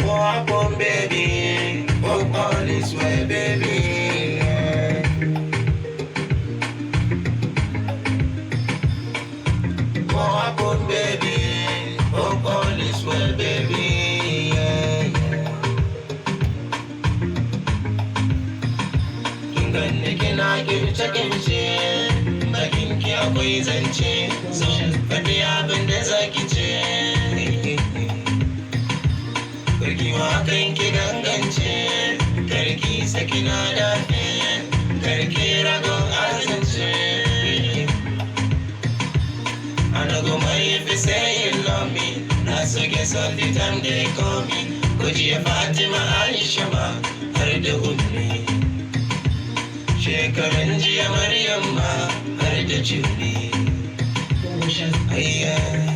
Walk on, baby. Walk all this way, baby. Walk on, baby. Walk all this way, baby. Kin ganni kina kimce-kimce, bakin ki akwai zance, so faɗi abin da zaki ce. Karki wa kanki gangance, karki sakina dafe, karki ragon azance. I no go marry if you say you love me. Not so guess all the time they call me. Kujiya Fatima Aisha ma har da ummi. Shekaran jiya Maryam ma har da Juli. Ayya.